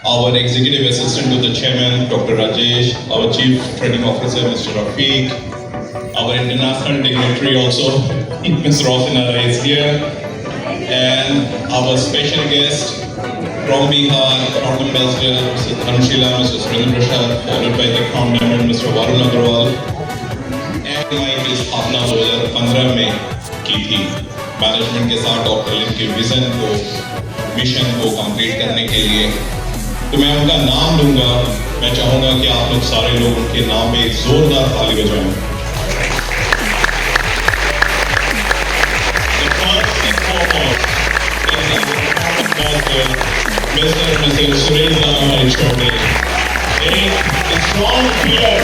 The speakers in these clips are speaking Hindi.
our executive assistant to the chairman, Dr. Rajesh, our chief training officer, Mr. Rafiq, our international dignitary also, Ms. Rosinara is here, and our special guest from Bihar, Crown Ambassador, Mr. Dhanushila, Mr. Surendra Prasad, followed by the Crown Diamond, Mr. Varun Agrawal, and की स्थापना 2015 में की थी मैनेजमेंट के साथ डॉक्टर लिन के विजन को मिशन को कंप्लीट करने के लिए। तो मैं उनका नाम लूंगा, मैं चाहूंगा कि आप लोग सारे लोग उनके नाम पे जोरदार ताली बजाएं। Mr. Suresh Rama Chowdhury, a strong player.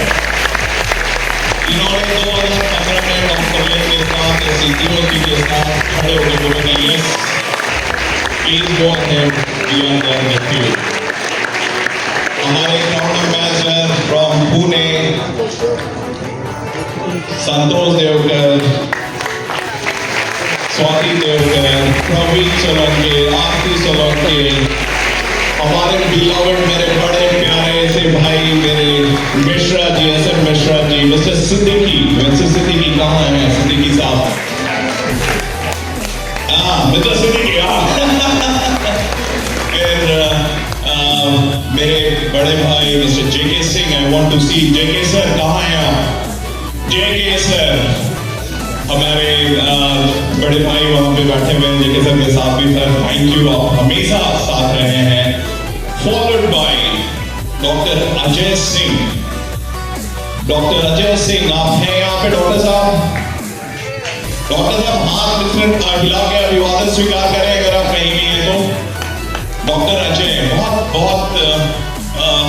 इन्होंने 2015 में डॉक्टर लिन के साथ सीटीओ के साथ खड़े होकर बोले yes please go ahead we are there with you. हमारे crown ambassador from Pune Santosh Devkar, Swati Devkar, Praveen Solanki, Aarti Solanki, हमारे बिलवेड मेरे बड़े प्यारे से भाई मेरे Mishra ji, SM Mishra ji, mister Siddiqui, mister Siddiqui कहाँ है? सिद्दीकी साहब, मिस्टर सिद्दीकी, फिर मेरे बड़े भाई mister JK Singh, I want to see JK sir, कहाँ हैं आप? जेके सर, हमारे बड़े भाई वहां पे बैठे हुए हैं, जेके सर के साथ भी सर थैंक यू, आप हमेशा साथ रहे हैं। Followed by doctor Ajay Singh, doctor Ajay Singh आप हैं यहाँ पे? डॉक्टर साहब, डॉक्टर साहब हाथ मित्र हिला के अभिवादन स्वीकार करें अगर आप कहीं भी हैं तो। डॉक्टर अजय, बहुत बहुत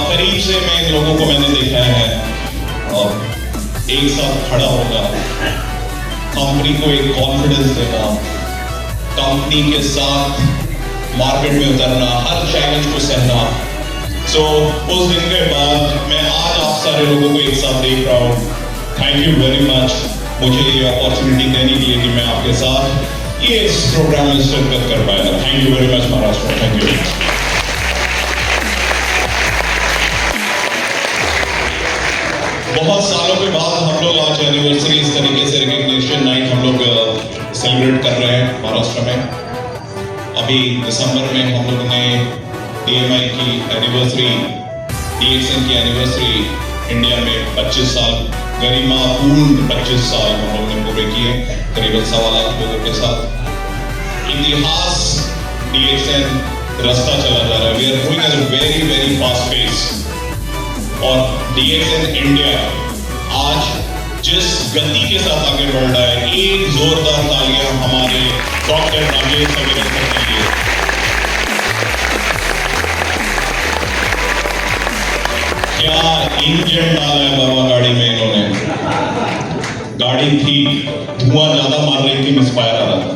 करीब से मैं इन लोगों को मैंने देखा है और एक साथ खड़ा होगा, कंपनी को एक कॉन्फिडेंस देना, कंपनी के साथ मार्केट में उतरना, हर चैलेंज को सहना। सो उस दिन के बाद मैं आज आप सारे लोगों को एक साथ देख रहा हूँ। थैंक यू वेरी मच मुझे ये अपॉर्चुनिटी देने के लिए कि मैं आपके साथ ये इस प्रोग्राम में शिरकत कर पाया। Thank you very much Maharashtra, thank you. बहुत सालों के बाद हम लोग आज एनिवर्सरी इस तरीके से रिकग्निशन नाइट हम लोग सेलिब्रेट कर रहे हैं महाराष्ट्र में। अभी दिसंबर में हम लोग ने डीएमआई की एनिवर्सरी, डीएक्सएन की एनिवर्सरी इंडिया में 25 साल गरिमापूर्ण 25 साल हम लोग ने पूरे किए, करीबन 1.25 लाख लोगों के साथ। इतिहास डीएक्सएन रास्ता चला जा रहा है, we are moving at a very very fast pace. और डीएक्सएन इंडिया आज जिस गति के साथ आगे बढ़ रहा है, एक जोरदार तालियां हमारे डॉक्टर राजेश अग्रवाल के लिए। क्या इंजन डाला है बाबा गाड़ी में इन्होंने, गाड़ी थी धुआं ज्यादा मार रही थी, मिसफायर आ रहा था,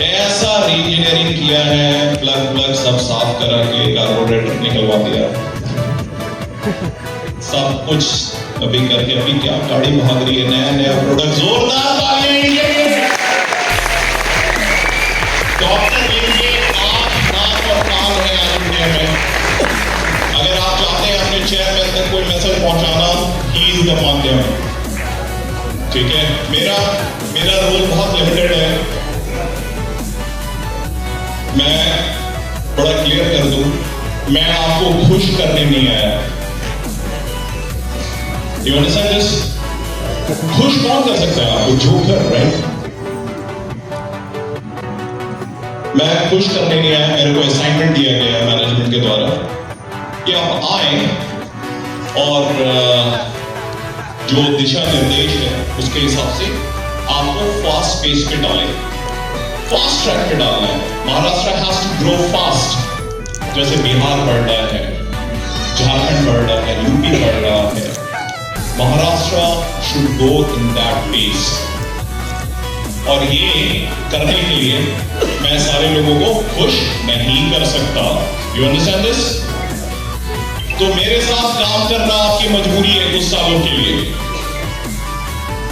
ऐसा इंजीनियरिंग किया है, प्लग प्लग सब साफ करा के कार्बोरेटर निकलवा दिया, सब कुछ अभी करके अभी क्या गाड़ी भाग रही है, नया नया प्रोडक्ट। जोरदार तालियां डॉक्टर लिन के आंख नाक और कान है आज इंडिया में। अगर आप चाहते हैं अपने चेयरमैन तक कोई मैसेज पहुंचाना, ही इज द माध्यम, ठीक है। मेरा रोल बहुत लिमिटेड है, मैं बड़ा क्लियर कर दूं, मैं आपको खुश करने नहीं आया। You understand this? खुश कौन कर सकता है आपको? Joker, right? मैं खुश करने नहीं आया, मेरे को असाइनमेंट दिया गया है मैनेजमेंट के द्वारा कि आप आए और जो दिशा निर्देश है उसके हिसाब से आपको फास्ट पेस पे डालें, फास्ट ट्रैक पे डालना है। Maharashtra has to grow fast, जैसे बिहार बढ़ रहा है, झारखंड बढ़ रहा है, यूपी बढ़ रहा है, Maharashtra should go in that pace. और ये करने के लिए मैं सारे लोगों को खुश नहीं कर सकता। You understand this? तो मेरे साथ काम करना आपकी मजबूरी है कुछ सालों के लिए,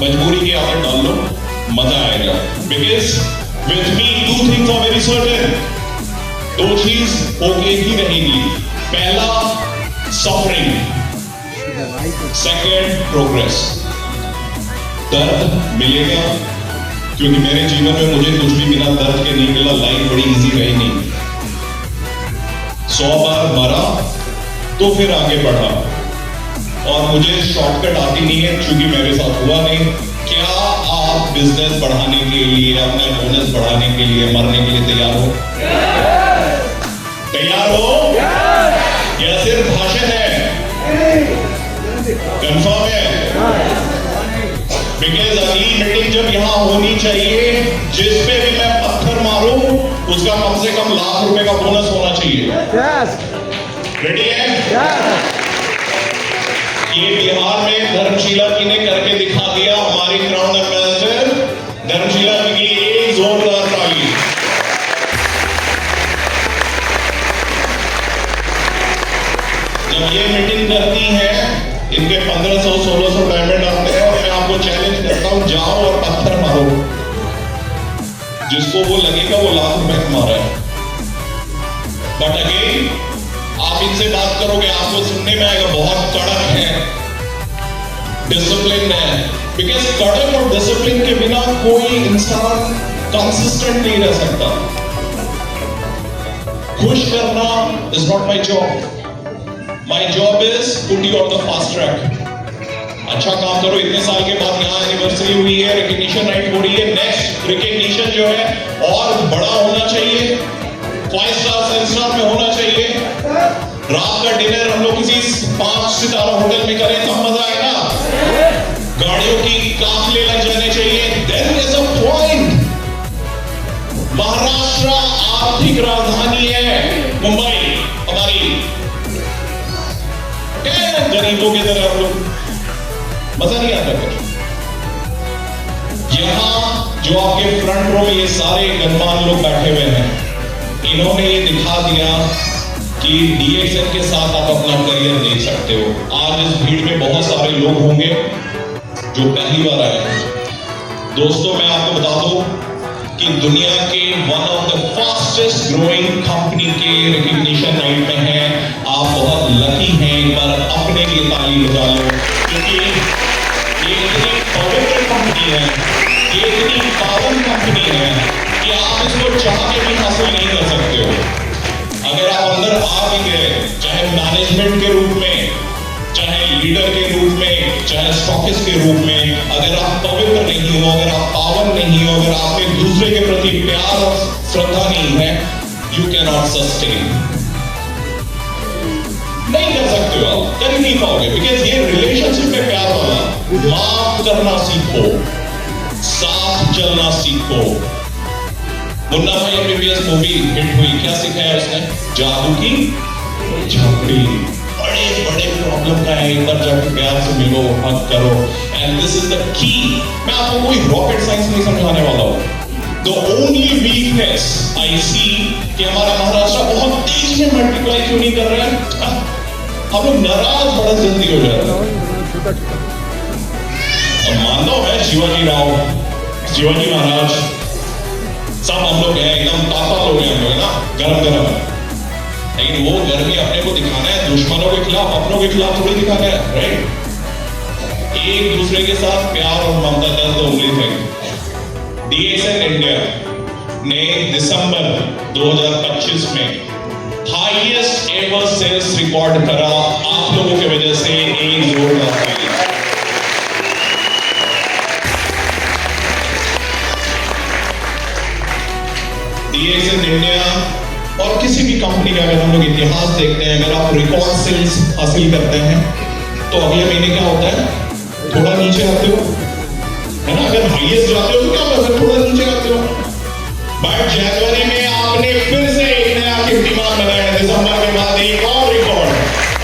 मजबूरी की आदत डाल लो, मजा आएगा। Because with me 2 things are very certain, दो चीज होके ही रहेगी, पहला सफरिंग, सेकंड प्रोग्रेस। दर्द मिलेगा, क्योंकि मेरे जीवन में मुझे कुछ भी बिना दर्द के नहीं मिला, लाइफ बड़ी इजी रही नहीं। 100 बार मरा तो फिर आगे बढ़ा, और मुझे शॉर्टकट आती नहीं है क्योंकि मेरे साथ हुआ नहीं। क्या आप बिजनेस बढ़ाने के लिए, अपना बोनस बढ़ाने के लिए, मरने के लिए तैयार हो? तैयार हो? या सिर्फ भाषण है? कंफर्म है? बिकॉज अगली मीटिंग जब यहां होनी चाहिए, जिस पे भी मैं पत्थर मारूं उसका कम से कम ₹1,00,000 का बोनस होना चाहिए। रेडी है? ये बिहार में धर्मशीला जी ने करके दिखा दिया। हमारी क्राउन एम्बेसडर धर्मशीला जी की एक जोरदार ताली। जब ये मीटिंग करती है, इनके 1500-1600 डायमंड आते हैं, और मैं आपको चैलेंज करता हूं, जाओ और पत्थर मारो, जिसको वो लगेगा वो ₹1,00,000 कमा रहा है। बट अगेन आप इनसे बात करोगे, आपको सुनने में आएगा बहुत कड़क है, डिसिप्लिन है। बिकॉज कड़क और डिसिप्लिन के बिना कोई इंसान कंसिस्टेंट नहीं रह सकता। खुश करना is not my job. My job is put you on the fast track. अच्छा काम करो। इतने साल के बाद यहाँ एनिवर्सरी हुई है, रिकग्निशन नाइट हो रही है, नेक्स्ट रिकग्निशन जो है और बड़ा होना चाहिए, 5 स्टार 7 स्टार में होना चाहिए। रात का डिनर हम लोग किसी 5 सितारा होटल में करें तो मजा आएगा। गाड़ियों की काफिले लग जाने चाहिए। There is a point. Maharashtra आर्थिक राजधानी है, मुंबई हमारी, क्या गरीबों की तरह हम लोग, मजा नहीं आता फिर। यहां जो आपके फ्रंट रो में ये सारे गणमान्य लोग बैठे हुए हैं, इन्होंने ये दिखा दिया कि DXN के साथ आप अपना करियर देख सकते हो। आज इस भीड़ में बहुत सारे लोग होंगे जो पहली बार आए हैं। दोस्तों, मैं आपको बता दूं कि दुनिया के one of the fastest growing company के रिकग्निशन नाइट में है। आप बहुत लकी हैं। एक बार अपने लिए ताली बजा लो, क्योंकि ये इतनी पवित्र कंपनी है, ये इतनी पावन कंपनी है कि आप इसको चाह के भी हासिल नहीं कर सकते हो। अगर आप अंदर आ भी गए, चाहे मैनेजमेंट के रूप में, चाहे लीडर के रूप में, चाहे स्टॉकिस्ट के रूप में, अगर आप पवित्र नहीं हो, अगर आप पावन नहीं हो, अगर आप एक दूसरे के प्रति प्यार और श्रद्धा नहीं है, यू कैन नॉट सस्टेन। नहीं कर सकते हो, आप कर नहीं पाओगे। बिकॉज ये रिलेशनशिप में प्यार वाला, माफ करना सीखो, साथ चलना सीखो। मुन्ना भाई MBBS मूवी हिट हुई, क्या सिखाया उसने? जादू की झांकड़ी। बड़े बड़े प्रॉब्लम का है, एक बार जाकर प्यार से मिलो, हक करो, and this is the key. मैं आपको कोई रॉकेट साइंस नहीं समझाने वाला हूं। द ओनली वीकनेस आई सी कि हमारा महाराष्ट्र बहुत तेजी में मल्टीप्लाई क्यों नहीं कर रहा है। हम लोग नाराज बड़ा जल्दी हो जाते हैं। अब मानता हूं मैं, शिवाजी राव, शिवाजी महाराज, सब हम लोग हैं, एकदम ताकत लोग हैं हम लोग, ना गरम गरम। लेकिन वो गर्मी अपने को दिखाना है, दुश्मनों के खिलाफ, अपनों के खिलाफ थोड़ी दिखाना है, राइट? एक दूसरे के साथ प्यार और ममता, that's the only thing. DXN India ने दिसंबर 2025 में हाईएस्ट एवर सेल्स रिकॉर्ड करा, आप लोगों की वजह से। एक जोरदार ताली। DXN इंडिया और किसी भी कंपनी का अगर हम लोग इतिहास देखते हैं, अगर आप रिकॉर्ड सेल्स हासिल करते हैं तो अगले महीने क्या होता है? थोड़ा नीचे आते हो, है ना? अगर हाईएस्ट जाते हो तो क्या होता है? थोड़ा नीचे आते हो। बट जनवरी में आपने फिर से एक नया कीर्तिमान बनाया, दिसंबर के बाद एक और रिकॉर्ड।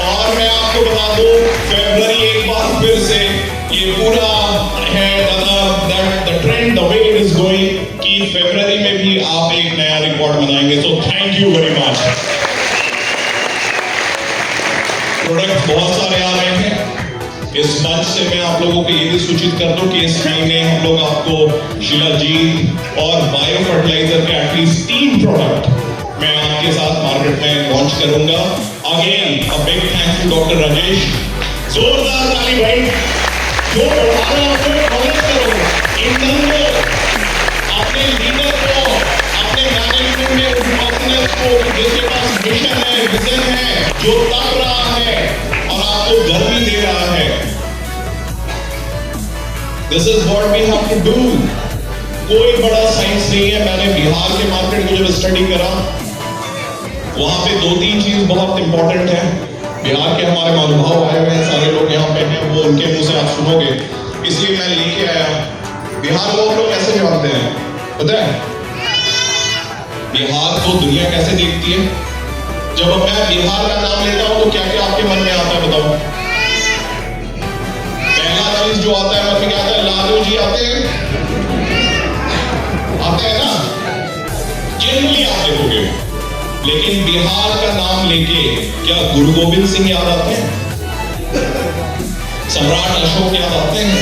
और मैं आपको बता दूं, फरवरी एक बार फिर से ये पूरा है, the trend, the way it is going, कि फरवरी में भी आप एक नया रिकॉर्ड बनाएंगे। So thank you very much. Product बहुत सारे आ रहे हैं। इस मंच से मैं आप लोगों को ये भी सूचित कर दूं कि इस महीने हम लोग आपको शिलाजीत और बायो फर्टिलाइजर के एटलीस्ट 3 प्रोडक्ट मैं आपके साथ मार्केट में लॉन्च करूंगा। Again a big thanks to doctor Rajesh. जोरदार ताली भाई। जो बढ़ा रहे हैं उसको फॉलो करो, इंटर्न को, अपने लीडर को, अपने मैनेजमेंट में उस पर्सनल को जिसके पास मिशन है, विजन है, जो तप रहा है और आपको घर भी दे रहा है। This is what we have to do. कोई बड़ा साइंस नहीं है। मैंने बिहार के मार्केट को जब स्टडी करा, वहां पे 2-3 चीज बहुत इंपॉर्टेंट है। बिहार के हमारे महानुभाव आए हुए हैं, सारे लोग यहाँ पे हैं, वो उनके मुंह से आप सुनोगे, इसलिए मैं लेके आया। बिहार लोग कैसे जानते हैं पता है? बिहार को दुनिया कैसे देखती है? जब मैं बिहार का नाम लेता हूं तो क्या क्या आपके मन में आता है बताओ? पहला चीज जो आता है मन में क्या आता है? लालू जी आते हैं ना, जनरली आप देखोगे। लेकिन बिहार का नाम लेके क्या गुरु गोविंद सिंह याद आते हैं? सम्राट अशोक याद आते हैं?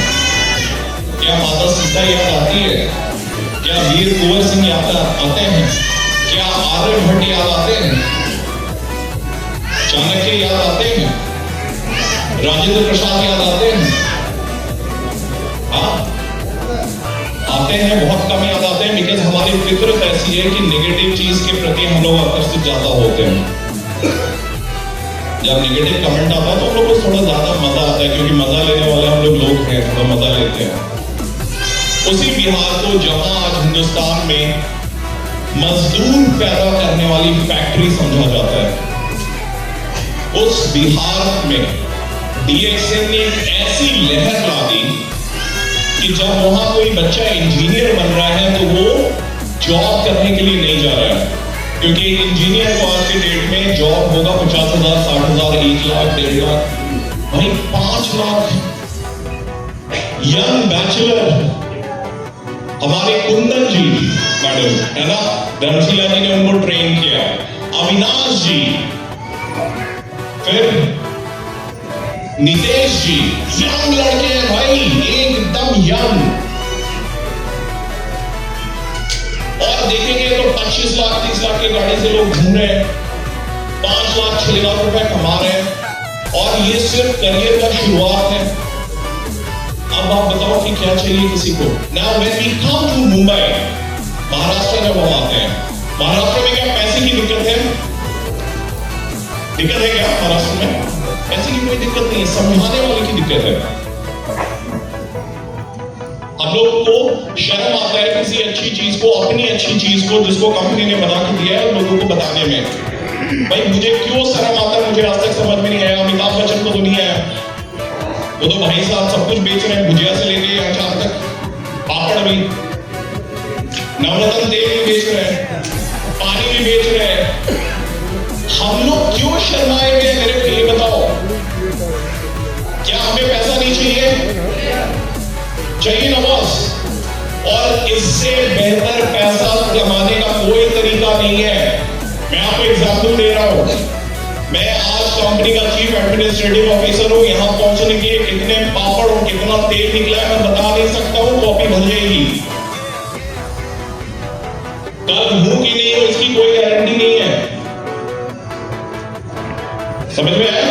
क्या माता सीता याद आती है? क्या वीर कुंवर सिंह याद आते हैं? क्या आर्यभट्ट याद आते हैं? चाणक्य याद आते हैं? राजेंद्र प्रसाद याद आते हैं? हाँ आते हैं, बहुत कम याद आते हैं। बिकॉज हमारी फितरत ऐसी है कि नेगेटिव चीज के प्रति हम लोग आकर्षित ज्यादा होते हैं। जब नेगेटिव कमेंट आता है तो हम लोग को थोड़ा ज्यादा मजा आता है, क्योंकि मजा लेने वाले हम लोग हैं, थोड़ा मजा लेते हैं। उसी बिहार को जहां आज हिंदुस्तान में मजदूर पैदा करने वाली फैक्ट्री समझा जाता है, उस बिहार में डीएक्सएन ने एक ऐसी लहर ला दी कि जब वहां कोई बच्चा इंजीनियर बन रहा है तो वो जॉब करने के लिए नहीं जा रहा है, क्योंकि इंजीनियर को आज के डेट में जॉब होगा 50,000, 60,000, 1 लाख, 1.5 लाख, भाई 5 लाख। यंग बैचलर हमारे कुंदन जी मैडम है ना, धर्मशिला जी ने उनको ट्रेन किया, अविनाश जी, फिर नितेश जी, यंग लड़के हैं भाई, एकदम यंग। और देखेंगे तो 25 लाख 30 लाख की गाड़ी से लोग घूम रहे हैं, 5 लाख 6 लाख रुपए कमा रहे हैं, और ये सिर्फ करियर का शुरुआत है। अब आप बताओ कि क्या चाहिए किसी को? Now when we come to Mumbai, Maharashtra जब हम आते हैं, महाराष्ट्र में क्या पैसे की दिक्कत है? दिक्कत है क्या महाराष्ट्र में? पैसे की कोई दिक्कत नहीं है, समझाने वाले की दिक्कत है। हम लोग को शर्म आता है किसी अच्छी चीज को, अपनी अच्छी चीज को जिसको कंपनी ने बना के दिया है, लोगों को बताने में। भाई मुझे क्यों शर्म आता है, मुझे आज तक समझ में नहीं आया। अमिताभ बच्चन को तो नहीं आया, वो तो भाई साहब सब कुछ बेच रहे हैं, भुजिया से लेके अचार तक, पापड़ भी, नवरत्न तेल भी बेच रहे हैं, पानी भी बेच रहे हैं। हम लोग क्यों शर्माएंगे? मेरे को ये बताओ, क्या हमें पैसा नहीं चाहिए? चाहिए ना बॉस। और इससे बेहतर पैसा कमाने का कोई तरीका नहीं है। मैं आपको एग्जाम्पल दे रहा हूं। मैं आज कंपनी का चीफ एडमिनिस्ट्रेटिव ऑफिसर हूं। यहां पहुंचने के लिए कितने पापड़ और कितना तेल निकला है मैं बता नहीं सकता हूं, कॉपी भर जाएगी। कल हूं कि नहीं हो इसकी कोई गारंटी नहीं है। समझ में आया?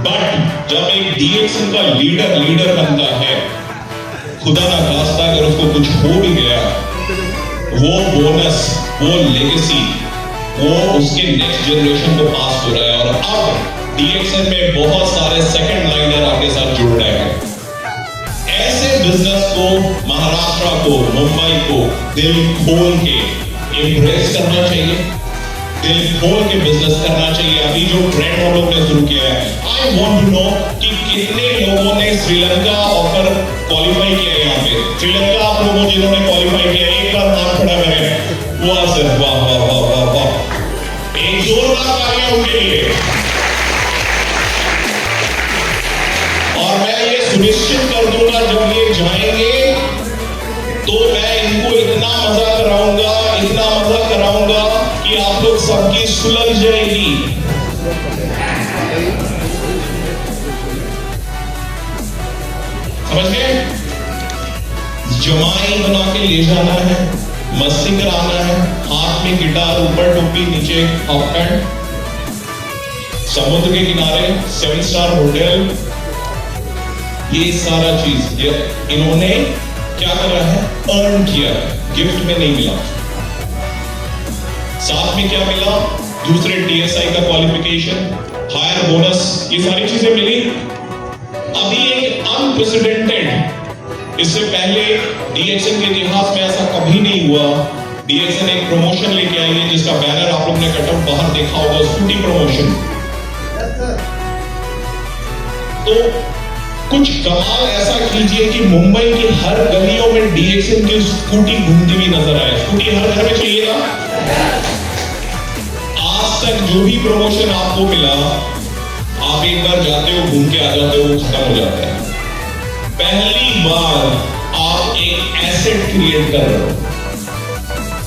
बट जब एक डीएक्सएन का लीडर बनता है, खुदा ना खास्ता अगर उसको कुछ हो भी गया, वो बोनस, वो लेगेसी, वो उसके नेक्स्ट जनरेशन को पास हो रहा है। और अब डीएक्सएन में बहुत सारे सेकंड लाइनर आपके साथ जुड़ रहे हैं। ऐसे बिजनेस को, महाराष्ट्र को, मुंबई को दिल खोल के एम्ब्रेस करना चाहिए, दिल खोल के बिजनेस करना चाहिए। अभी जो ट्रेंड हम लोग ने शुरू किया है, आई वांट टू नो कि कितने लोगों ने श्रीलंका ऑफर क्वालिफाई किया है। यहाँ पे श्रीलंका आप लोगों जिन्होंने क्वालिफाई किया, एक बार हाथ खड़ा करें। वाह सर, वाह वाह वाह वाह वाह, एक जोरदार तालियां उनके लिए। और मैं ये सुनिश्चित कर दूंगा जब ये जाएंगे तो मैं इनको इतना मजा कराऊंगा, इतना मजा कराऊंगा कि आप लोग सबकी सुलझ जाएगी। समझ गए? जमाई बना के ले जाना है, मस्ती कराना है, हाथ में गिटार, ऊपर टोपी, नीचे हाफ पैंट, समुद्र के किनारे, 7 स्टार होटल, ये सारा चीज ये इन्होंने क्या करा है, अर्न किया है, गिफ्ट में नहीं मिला। साथ में क्या मिला, दूसरे TSI का क्वालिफिकेशन, हायर बोनस, ये सारी चीजें मिली। अभी एक अनप्रेसिडेंटेड, इससे पहले DXN के इतिहास में ऐसा कभी नहीं हुआ। DXN एक प्रमोशन लेके आई है जिसका बैनर आप लोग ने कटआउट बाहर देखा होगा, स्कूटी प्रमोशन। तो कुछ कमाल ऐसा कीजिए कि मुंबई की हर गलियों में DXN की स्कूटी घूमती हुई नजर आए। स्कूटी हर घर में चाहिए ना। आज तक जो भी प्रमोशन आपको मिला, आप एक बार जाते हो, घूम के आ जाते हो, वो खत्म हो जाता है। पहली बार आप एक एसेट क्रिएट कर रहे हो,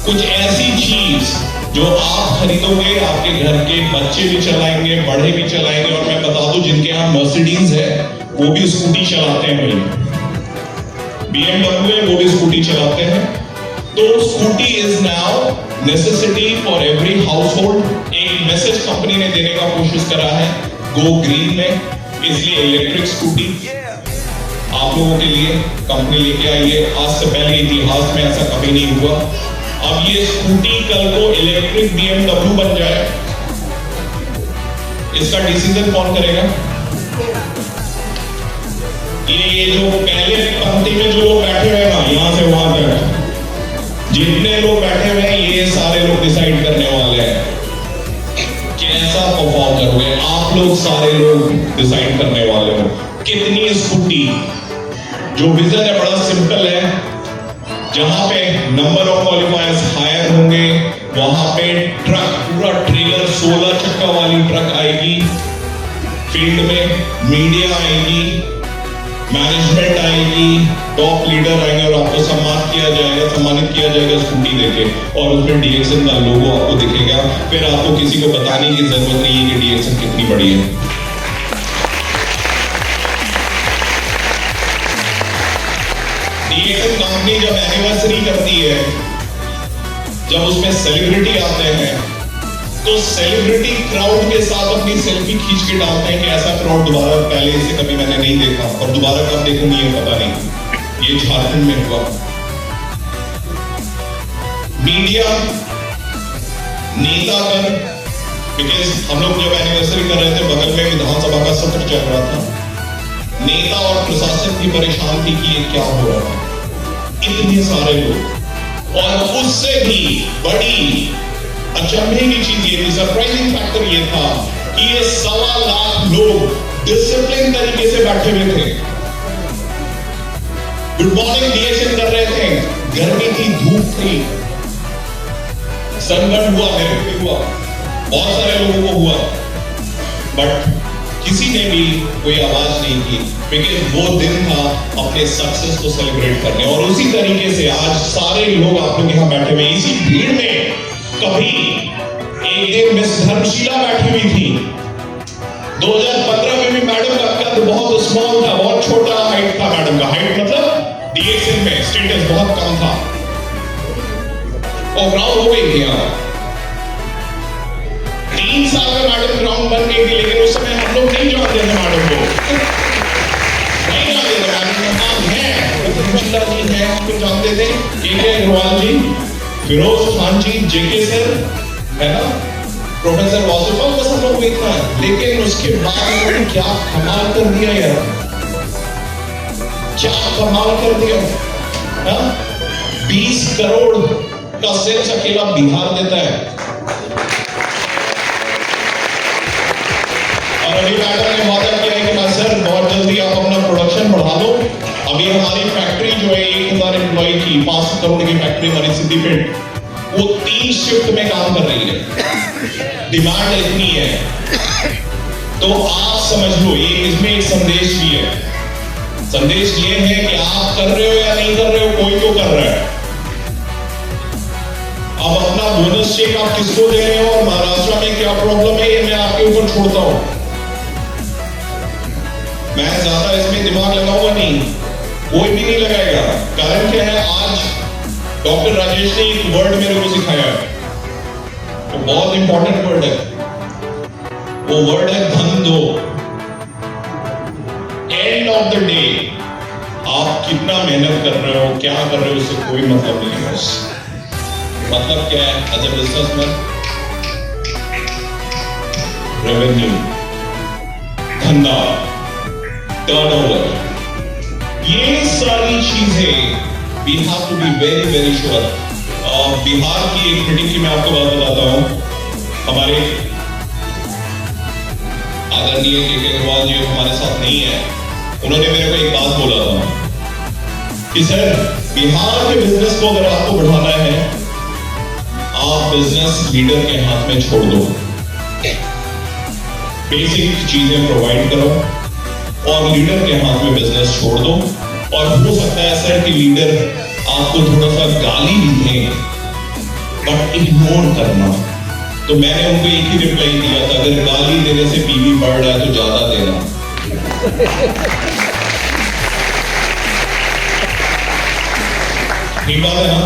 कुछ ऐसी चीज जो आप खरीदोगे, आपके घर के बच्चे भी चलाएंगे, बड़े भी चलाएंगे। और मैं बता दूं, जिनके यहाँ मर्सिडीज है वो भी स्कूटी चलाते हैं, भाई BMW है वो भी स्कूटी चलाते हैं। तो scooty is now necessity for every house hold. एक मैसेज कंपनी ने देने का कोशिश करा है गो ग्रीन में, इसलिए इलेक्ट्रिक स्कूटी आप लोगों के लिए कंपनी लेके आई है। आज से पहले इतिहास में ऐसा कभी नहीं हुआ। अब ये स्कूटी कल को इलेक्ट्रिक BMW बन जाए, इसका डिसीजन कौन करेगा? ये जो पहले पंक्ति में जो लोग बैठे हुए ना, यहां से वहां तक जितने लोग बैठे हुए हैं, ये सारे लोग डिसाइड करने वाले हैं कैसा परफॉर्म करोगे। आप लोग सारे लोग डिसाइड करने वाले हो कितनी स्कूटी। जो विजन है बड़ा सिंपल है, जहां पे नंबर ऑफ क्वालिफायर्स हायर होंगे वहां पे ट्रक, पूरा ट्रेलर 16 चक्का वाली ट्रक आएगी, फील्ड में मीडिया आएगी, मैनेजमेंट आएगी, टॉप लीडर आएंगे और आपको सम्मानित किया जाएगा स्कूटी देके। और उसमें DXN का लोगो आपको दिखेगा। फिर आपको किसी को बताने की जरूरत नहीं है कि DXN कितनी बड़ी है। DXN कंपनी जब एनिवर्सरी करती है, जब उसमें सेलिब्रिटी आते हैं, तो सेलिब्रिटी क्राउड के साथ अपनी सेल्फी खींच के डालते हैं कि ऐसा क्राउड दोबारा पहले से कभी मैंने नहीं देखा, और दोबारा कब देखूंगी ये पता नहीं। ये झारखंड में हुआ। मीडिया, नेता कर, बिकॉज हम लोग जब एनिवर्सरी कर रहे थे, बगल में विधानसभा का सत्र चल रहा था, नेता और प्रशासन भी परेशान थी कि ये क्या हो रहा है, इतने सारे लोग। और उससे भी बड़ी अचंभे की चीज ये थी, सरप्राइजिंग फैक्टर ये था कि ये 1.25 लाख लोग डिसिप्लिन तरीके से बैठे हुए थे, गुड मॉर्निंग DXN कर रहे थे। गर्मी थी, धूप थी, सनबर्न हुआ, मेरे को भी हुआ, बहुत सारे लोगों को हुआ, बट किसी ने भी कोई आवाज नहीं की, बिकॉज वो दिन था अपने सक्सेस को सेलिब्रेट करने। और उसी तरीके से आज सारे लोग आप लोग यहाँ बैठे हुए, इसी भीड़ में कभी एक दिन मिस धर्मशीला बैठी हुई थी। 2015 में भी मैडम का कद बहुत स्मॉल था, बहुत छोटा हाइट था मैडम का। हाइट मतलब DXN में स्टेटस बहुत कम था, और ग्राउंड हो गई थी यहाँ 3 साल में मैडम ग्राउंड बन गई थी। लेकिन उस समय हम लोग नहीं जानते थे मैडम को, नहीं जानते थे मैडम का नाम है, धर्मशीला जी है, हम लोग जानते थे KK अग्रवाल जी, फिरोज खान जी, JK सर है ना, प्रोफेसर वासुदेव, बस हम लोग देखना है। लेकिन उसके बाद उन्होंने क्या कमाल कर दिया यार, क्या कमाल कर दिया। 20 करोड़ का सेल्स अकेला बिहार देता है। और अभी मैडम ने वादा किया है कि मैं सर बहुत जल्दी आप अपना प्रोडक्शन बढ़ा लो। अभी हमारी फैक्ट्री जो है 1000 एम्प्लॉय की, 5 करोड़ की फैक्ट्री हमारी सिद्दीपेट, वो 3 शिफ्ट में काम कर रही है, डिमांड इतनी है। तो आप समझ लो, ये इसमें एक संदेश भी है। संदेश ये है कि आप कर रहे हो या नहीं कर रहे हो, कोई तो कर रहा है। अब अपना बोनस चेक आप किसको दे रहे हो और महाराष्ट्र में क्या प्रॉब्लम है, ये मैं आपके ऊपर छोड़ता हूं। मैं ज्यादा इसमें दिमाग लगाऊंगा नहीं, कोई भी नहीं लगाएगा। कारण क्या है, आज डॉक्टर राजेश ने एक वर्ड मेरे को सिखाया है, वो बहुत इंपॉर्टेंट वर्ड है, वो वर्ड है धन दो। एंड ऑफ द डे आप कितना मेहनत कर रहे हो, क्या कर रहे हो, उससे कोई मतलब नहीं है। मतलब क्या है? एज ए बिजनेसमैन, रेवेन्यू, धंधा, टर्नओवर, ये सारी चीजें we have to be very very sure. Bihar की एक मीटिंग की मैं आपको बात बताता हूं। हमारे आदरणीय के अग्रवाल जी हमारे साथ नहीं है, उन्होंने मेरे को एक बात बोला था कि सर, बिहार के बिजनेस को अगर आपको बढ़ाना है, आप बिजनेस लीडर के हाथ में छोड़ दो, बेसिक चीजें प्रोवाइड करो और लीडर के हाथ में बिजनेस छोड़ दो। और हो सकता है सर कि लीडर आपको थोड़ा सा गाली भी दे, बट इग्नोर करना। तो मैंने उनको एक ही रिप्लाई दिया था, अगर गाली देने से पीवी बढ़ रहा है तो ज्यादा देना। ठीक बात है ना?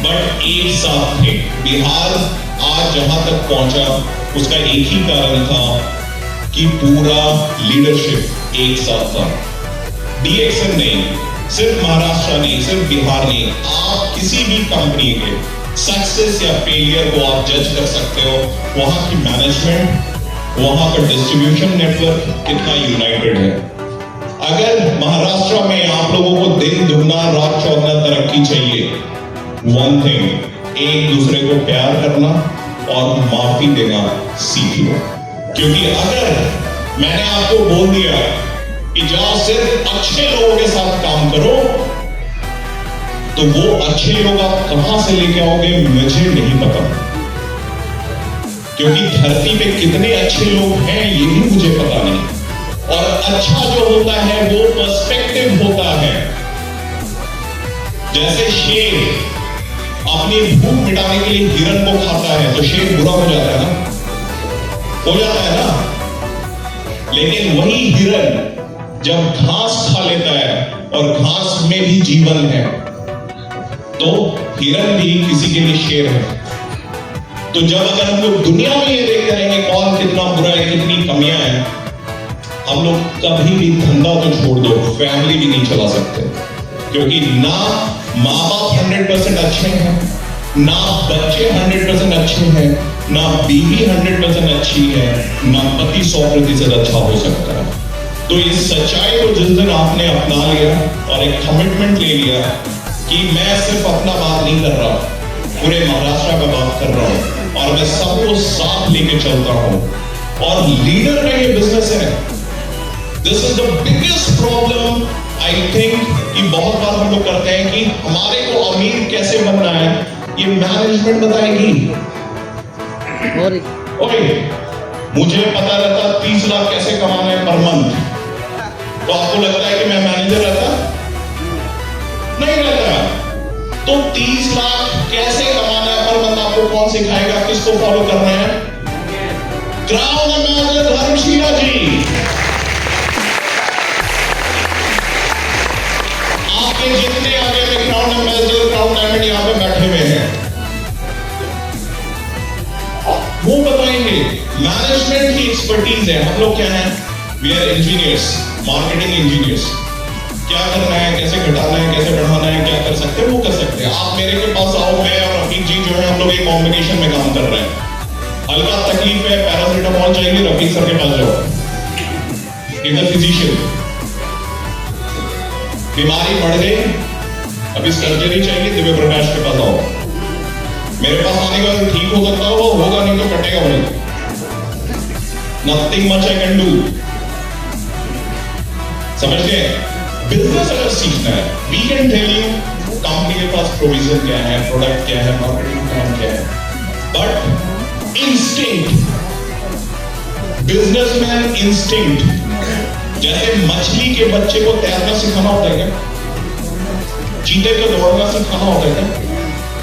बट एक साथ थे। बिहार आज जहां तक पहुंचा उसका एक ही कारण था कि पूरा लीडरशिप एक साथ था। डीएक्सएन नहीं, सिर्फ महाराष्ट्र नहीं, सिर्फ बिहार नहीं, आप किसी भी कंपनी के सक्सेस या फेलियर को आप जज कर सकते हो, वहां की मैनेजमेंट, वहां का डिस्ट्रीब्यूशन नेटवर्क कितना यूनाइटेड है। अगर महाराष्ट्र में आप लोगों को दिन दुगना रात चौगुना तरक्की चाहिए, वन थिंग, एक दूसरे को प्यार करना और माफी देना सीख लो। क्योंकि अगर मैंने आपको बोल दिया कि जाओ सिर्फ अच्छे लोगों के साथ काम करो, तो वो अच्छे लोग आप कहां से लेके आओगे मुझे नहीं पता, क्योंकि धरती पे कितने अच्छे लोग हैं ये भी मुझे पता नहीं। और अच्छा जो होता है वो पर्सपेक्टिव होता है। जैसे शेर अपनी भूख मिटाने के लिए हिरन को खाता है तो शेर बुरा हो जाता है ना, हो जाता है ना। लेकिन वही हिरन जब घास खा लेता है और घास में भी जीवन है, तो हिरन भी किसी के लिए शेर है। तो जब अगर हम लोग दुनिया में ये देखते रहेंगे कौन कितना बुरा है, कितनी कमियां हैं, हम लोग कभी भी धंधा तो छोड़ दो, फैमिली भी नहीं चला सकते। क्योंकि ना माँ बाप 100% अच्छे हैं, ना बच्चे 100% अच्छे हैं, ना बीवी 100% अच्छी है, ना पति 100% अच्छा हो सकता है। तो इस सच्चाई को जिस दिन आपने अपना लिया और एक कमिटमेंट ले लिया कि मैं सिर्फ अपना बात नहीं कर रहा, पूरे महाराष्ट्र का बात कर रहा हूं और मैं सबको साथ लेके चलता हूं, और लीडर का ये बिजनेस है। This is the biggest problem I think कि बहुत बार हम लोग करते हैं कि हमारे को अमीर कैसे बनना है ये मैनेजमेंट बताएगी। ओए, मुझे पता रहता 30 लाख कैसे कमाना है पर मंथ, तो आपको लगता है कि मैं मैनेजर रहता? नहीं रहता। तो 30 लाख कैसे कमाना है पर मंथ आपको कौन सिखाएगा, किसको फॉलो करना है? क्राउन एम्बेसडर धर्मशीला जी, आपके जितने आगे में क्राउन एम्बेसडर, क्राउन डायमंड यहां पे बैठे हुए हैं, वो बताएंगे। मैनेजमेंट की एक्सपर्टीज है। हम लोग क्या है? We are engineers, marketing engineers. क्या करना है, कैसे घटाना है, कैसे बढ़ाना है, क्या कर सकते हैं वो कर सकते हैं। आप मेरे के पास आओ, मैं और रफीक जी जो है हम लोग एक कॉम्बिनेशन में काम कर रहे हैं। हल्का तकलीफ है, पैरासिटामोल चाहिए, रफीक सर के पास जाओ, इधर फिजिशियन। बीमारी बढ़ गई, अभी सर्जरी चाहिए, दिव्य प्रकाश के पास आओ। मेरे पास आने का ठीक हो सकता होगा, नहीं तो कटेगा भाई। Nothing much I can do. समझ गए? बिजनेस अगर सीखना है, we can tell you company के पास प्रोविजन क्या है, प्रोडक्ट क्या है, मार्केटिंग प्लान क्या है, बट इंस्टिंक्ट, बिजनेसमैन इंस्टिंक्ट, जैसे मछली के बच्चे को तैरना सिखाना होता है क्या, चीते को दौड़ना सिखाना होता है क्या,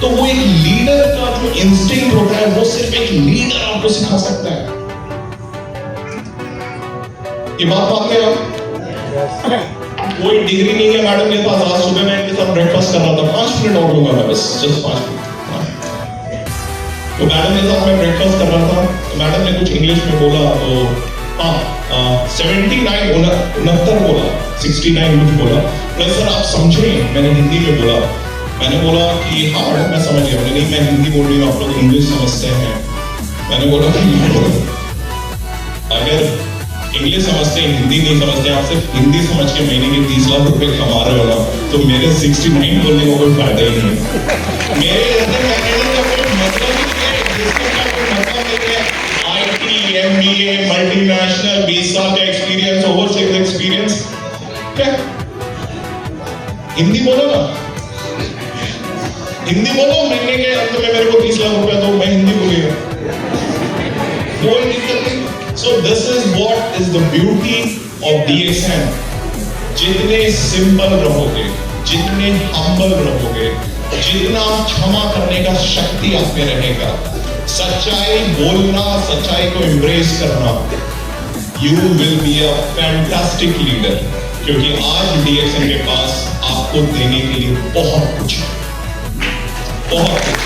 तो वो एक लीडर का जो इंस्टिंक्ट होता है वो सिर्फ एक लीडर आपको सिखा सकता है। ये बात मान गए आप? कोई डिग्री नहीं है मैडम के पास। आज सुबह मैं इनके साथ ब्रेकफास्ट कर रहा था, 5 मिनट और लूंगा मैं, बस जस्ट 5 मिनट। तो मैडम के साथ मैं ब्रेकफास्ट कर रहा था, तो मैडम ने कुछ इंग्लिश में बोला, तो हाँ 79 69 बोला, 69 कुछ बोला। प्लस सर आप समझे, मैंने हिंदी में बोला। मैंने बोला कि हाँ मैडम मैं समझ गया। नहीं मैं हिंदी बोल रही हूँ, आप लोग इंग्लिश समझते हैं। मैंने बोला कि अगर इंग्लिश समझते हैं हिंदी नहीं समझते, आप सिर्फ हिंदी समझ के महीने के 30 लाख रुपए कमा रहे हो ना, तो मेरे 69 बोलने का कोई फायदा ही नहीं है। मेरे अंदर मैकेनिज्म का कोई मतलब ही नहीं है, जिसका कोई मतलब नहीं है। IT MBA मल्टीनेशनल 20 साल का एक्सपीरियंस, ओवरसीज एक्सपीरियंस, क्या हिंदी बोलो ना, हिंदी बोलो। महीने के अंत में मेरे को 30 लाख रुपए दो, मैं हिंदी बोलूंगा, कोई दिक्कत नहीं। So this is what is the beauty of DXN. जितने सिंपल रहोगे, जितने हम्बल रहोगे, जितना क्षमा करने का शक्ति आप में रहेगा, सच्चाई बोलना, सच्चाई को एम्ब्रेस करना, you will be a fantastic leader. क्योंकि आज DXN के पास आपको देने के लिए बहुत कुछ है, बहुत कुछ।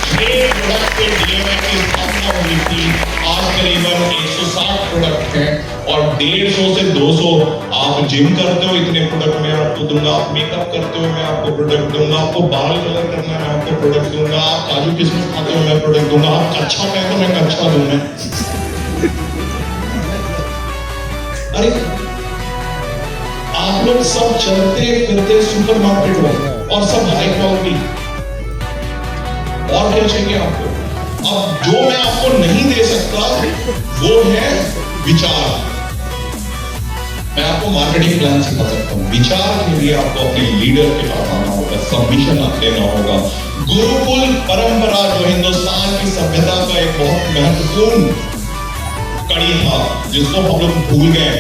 6 प्रोडक्ट पे DMI की स्थापना हुई थी, आज करीबन 160 प्रोडक्ट हैं और 150 से 200। आप जिम करते हो, इतने प्रोडक्ट मैं आपको दूंगा। आप मेकअप करते हो, मैं आपको प्रोडक्ट दूंगा। आपको बाल कलर करना है, मैं आपको प्रोडक्ट दूंगा। आप काजू किशमिश खाते हो, मैं प्रोडक्ट दूंगा। आप कच्चा पहनते हो, मैं कच्चा दूंगा। अरे आप लोग सब चलते फिरते सुपरमार्केट हो और सब हाई क्वालिटी, और क्या चाहिए आपको? अब जो मैं आपको नहीं दे सकता वो है विचार। मैं आपको मार्केटिंग प्लान सिखा सकता हूं, विचार के लिए आपको अपने लीडर के पास आना होगा, सबमिशन आप देना होगा। गुरुकुल परंपरा जो हिंदुस्तान की सभ्यता का एक बहुत महत्वपूर्ण कड़ी था, जिसको हम लोग भूल गए,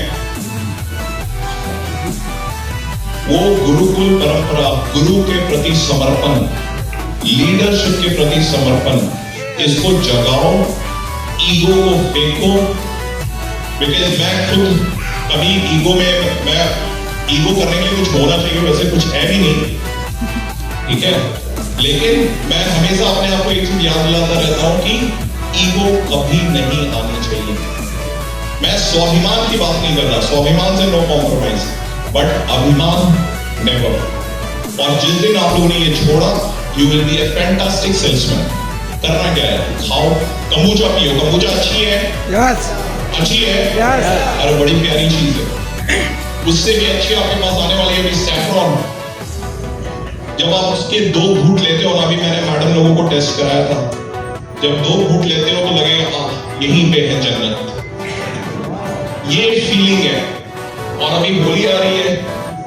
वो गुरुकुल परंपरा, गुरु के प्रति समर्पण, लीडरशिप के प्रति समर्पण, इसको जगाओ, ईगो को फेंको। बिकॉज मैं खुद कभी ईगो में, मैं ईगो करने के लिए कुछ होना चाहिए, वैसे कुछ है भी नहीं, ठीक है। लेकिन मैं हमेशा अपने आप को एक चीज याद दिलाता रहता हूं कि ईगो कभी नहीं आनी चाहिए। मैं स्वाभिमान की बात नहीं कर रहा, स्वाभिमान से नो कॉम्प्रोमाइज, बट अभिमान नेवर। और जिस दिन आप लोगों ने ये छोड़ा, you will be A fantastic salesman. करना क्या है? खाओ, कम्बुचा पियो। कम्बुचा अच्छी है, yes. अच्छी है, yes. अरे बड़ी प्यारी चीज है। उससे भी अच्छी आपके पास आने वाली है सैफरॉन। जब आप उसके 2 घूंट लेते हो ना, अभी मैंने मैडम लोगों को टेस्ट कराया था, जब 2 घूंट लेते हो तो लगेगा यहीं पे है जन्नत। ये फीलिंग है। और अभी होली आ रही है,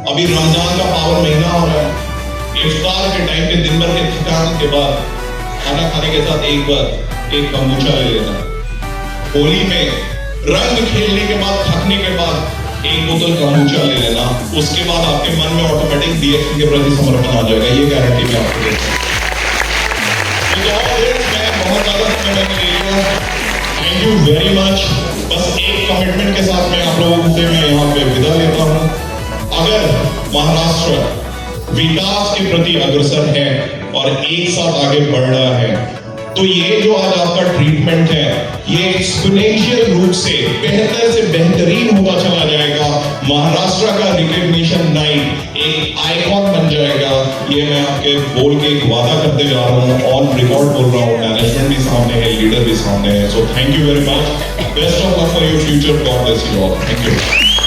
अभी रमजान का पावन महीना हो रहा है। इफ्तार के टाइम पे दिन भर के थकान के बाद खाना खाने के साथ एक बार एक कम्बुचा ले लेना। होली में रंग खेलने के बाद, थकने के बाद एक बोतल कम्बुचा ले लेना। उसके बाद आपके मन में ऑटोमेटिक DXN के प्रति समर्पण आ जाएगा। ये गारंटी मैं आपको देता हूं। मैं बहुत ज्यादा समय मैंने ले लिया, थैंक यू वेरी मच। बस एक कमिटमेंट के साथ मैं आप लोगों से मैं यहाँ पे विदा लेता हूँ। अगर महाराष्ट्र विकास के प्रति अग्रसर है और एक साथ आगे बढ़ रहा है, तो ये जो आज आपका ट्रीटमेंट है, ये एक्सपोनेंशियल रूप से बेहतर से बेहतरीन होता चला जाएगा। महाराष्ट्र का रिकॉग्निशन नाइट एक आइकॉन बन जाएगा। ये मैं आपके बोल के एक वादा करते जा रहा हूँ, ऑन रिकॉर्ड बोल रहा हूँ। मैनेजमेंट भी सामने है, लीडर भी सामने है। So thank you very much, best of luck for your future, God bless you all, thank you.